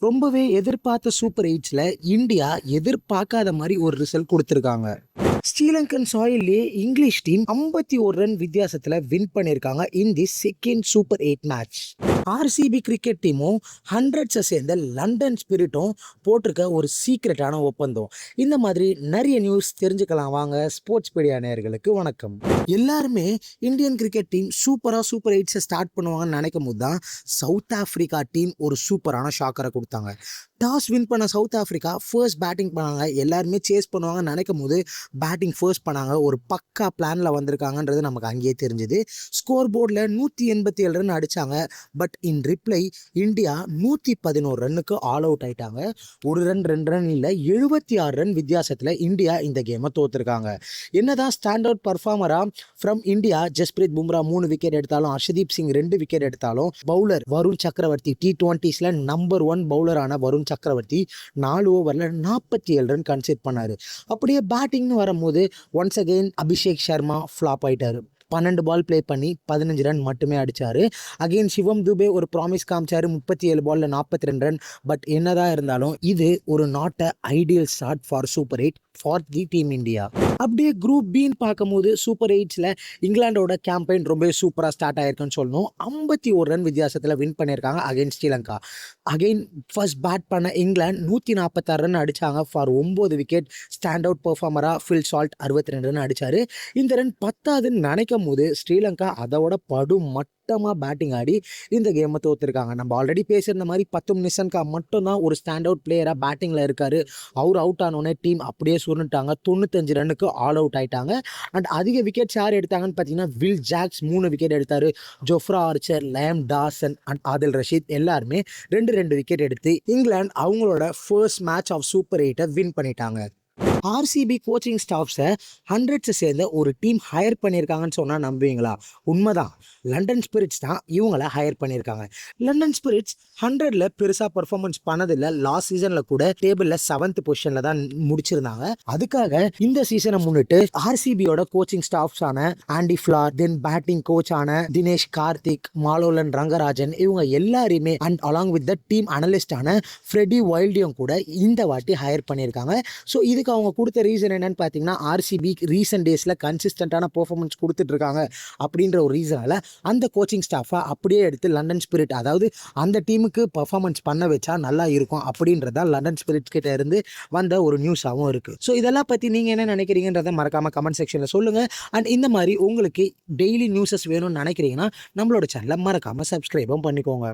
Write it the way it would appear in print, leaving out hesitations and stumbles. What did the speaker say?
ரொம்பவே எதிர்பார்த்த super எயிட்ஸ்ல India எதிர்பார்க்காத மாதிரி ஒரு ரிசல்ட் கொடுத்துருக்காங்க. ஸ்ரீலங்கன் சாயிலே இங்கிலீஷ் டீம் 51 ரன் வித்தியாசத்துல வின் பண்ணியிருக்காங்க in the second super eight match. RCB cricket டீமும் ஹண்ட்ரட்ஸை சேர்ந்த லண்டன் ஸ்பிரிட்டும் போட்டிருக்க ஒரு சீக்ரெட்டான ஒப்பந்தம். இந்த மாதிரி நிறைய நியூஸ் தெரிஞ்சுக்கலாம் வாங்க. ஸ்போர்ட்ஸ் பீடியா நேயர்களுக்கு வணக்கம். எல்லாருமே இந்தியன் கிரிக்கெட் டீம் சூப்பர் எயிட்ஸை ஸ்டார்ட் பண்ணுவாங்கன்னு நினைக்கும் போது தான் சவுத் ஆப்பிரிக்கா டீம் ஒரு சூப்பரான ஷாக்கரை கொடுத்தாங்க. டாஸ் வின் பண்ண சவுத் ஆப்பிரிக்கா ஃபர்ஸ்ட் பேட்டிங் பண்ணாங்க. எல்லாருமே சேஸ் பண்ணுவாங்கன்னு நினைக்கும் போது பேட்டிங் ஃபர்ஸ்ட் பண்ணாங்க. ஒரு பக்கா பிளானில் வந்திருக்காங்கன்றது நமக்கு அங்கேயே தெரிஞ்சுது. ஸ்கோர் போர்டில் 187 ரன் அடித்தாங்க. பட் இன் ரிப்ளை இந்தியா 111 ரன்னுக்கு ஆல் அவுட் ஆயிட்டாங்க. ஒரு ரன் 2 ரன் இல்லை, 76 ரன் வித்தியாசத்தில் இந்தியா இந்த கேமை தோத்துருக்காங்க. என்னதான் ஸ்டாண்ட் அவுட் பர்ஃபார்மராக from India Jasprit Bumrah 3 wicket எடுத்தாலும், ஹர்ஷதீப் சிங் 2 விக்கெட் எடுத்தாலும், bowler Varun Chakravarthy T20s number 1 பவுலரான Varun சக்கரவர்த்தி 4 ஓவரில் 47 ரன் கன்சிட் பண்ணாரு. அப்படியே பேட்டிங்னு வரும்போது once again Abhishek Sharma flop ஆயிட்டாரு. 12 பால் பிளே பண்ணி 15 ரன் மட்டுமே அடிச்சாரு. அகெயின் சிவம் துபே ஒரு ப்ராமிஸ் காமிச்சாரு, 37 பால்ல 42 ரன். பட் என்னதான் இருந்தாலும் இது ஒரு not ideal start for super eight for the team India. அப்படியே குரூப் பின்னு பார்க்கும்போது சூப்பர் எயிட்ஸில் இங்கிலாண்டோட கேம்பெயின் ரொம்ப சூப்பராக ஸ்டார்ட் ஆயிருக்குன்னு சொல்லணும். 51 ரன் வித்தியாசத்தில் வின் பண்ணியிருக்காங்க against Sri Lanka. Again first bat பண்ண இங்கிலாந்து 146 ரன் அடித்தாங்க ஃபார் 9 விக்கெட். ஸ்டாண்ட் அவுட் பெர்ஃபார்மராக ஃபில் சால்ட் 62 ரன் அடித்தார். இந்த ரன் பத்தாதுன்னு நினைக்கும் போது ஸ்ரீலங்கா அதோட மட்டமாக பேட்டிங் ஆடி இந்த கேமை தோத்துருக்காங்க. நம்ம ஆல்ரெடி பேசியிருந்த மாதிரி 10 நிஷன்கா மட்டும்தான் ஒரு ஸ்டாண்ட் அவுட் பிளேயராக பேட்டிங்கில் இருக்காரு. அவர் அவுட் ஆனோடனே டீம் அப்படியே சுருண்டுட்டாங்க. 95 ரன்னுக்கு ஆல் அவுட் ஆயிட்டாங்க. அண்ட் அதிக விக்கெட்ஸ் யார் எடுத்தாங்கன்னு பார்த்தீங்கன்னா வில் ஜாக்ஸ் 3 விக்கெட் எடுத்தார். Jofra Archer, Liam Dawson and Adil Rashid எல்லாருமே 2 விக்கெட் எடுத்து இங்கிலாந்து அவங்களோட ஃபர்ஸ்ட் மேட்ச் ஆஃப் சூப்பர் எயிட்டை வின் பண்ணிட்டாங்க. ஆர்சிபி கோச்சிங் ஸ்டாஃப்ஸை ஹண்ட்ரட்ஸை சேர்ந்த ஒரு டீம் ஹையர் பண்ணியிருக்காங்கன்னு சொன்னால் நம்புவீங்களா? உண்மைதான். லண்டன் ஸ்பிரிட்ஸ் தான் இவங்களை ஹையர் பண்ணியிருக்காங்க. லண்டன் ஸ்பிரிட்ஸ் 100ல் பெருசாக பர்ஃபார்மன்ஸ் பண்ணதில்லை. லாஸ்ட் சீசனில் கூட டேபிளில் 7th பொசிஷனில் தான் முடிச்சிருந்தாங்க. அதுக்காக இந்த சீசனை முன்னிட்டு ஆர்சிபியோட கோச்சிங் ஸ்டாஃப்ஸான ஆண்டி ஃபிளார், தென் பேட்டிங் கோச்சான தினேஷ் கார்த்திக், மாலோலன் ரங்கராஜன் இவங்க எல்லாரையுமே and along with the team அனலிஸ்டான ஃப்ரெடி வைல்டியும் கூட இந்த வாட்டி ஹையர் பண்ணியிருக்காங்க. ஸோ இதுக்கு அவங்க கொடுத்த ரீசன் என்னன்னு பார்த்தீங்கன்னா ஆர்சிபி ரீசெண்ட் டேஸில் கன்சிஸ்டண்ட்டான பெர்ஃபார்மன்ஸ் கொடுத்துட்டு இருக்காங்க அப்படின்ற ஒரு ரீசனால் அந்த கோச்சிங் ஸ்டாஃபை அப்படியே எடுத்து லண்டன் ஸ்பிரிட், அதாவது அந்த டீமுக்கு பெர்ஃபார்மன்ஸ் பண்ண வச்சா நல்லா இருக்கும் அப்படின்றதா லண்டன் ஸ்பிரிட் கிட்ட இருந்து வந்த ஒரு நியூஸாகவும் இருக்குது. ஸோ இதெல்லாம் பற்றி நீங்கள் என்ன நினைக்கிறீங்கன்றதை மறக்காமல் கமெண்ட் செக்ஷனில் சொல்லுங்கள். அண்ட் இந்த மாதிரி உங்களுக்கு டெய்லி நியூஸஸ் வேணும்னு நினைக்கிறீங்கன்னா நம்மளோட சேனலை மறக்காமல் சப்ஸ்கிரைபும் பண்ணிக்கோங்க.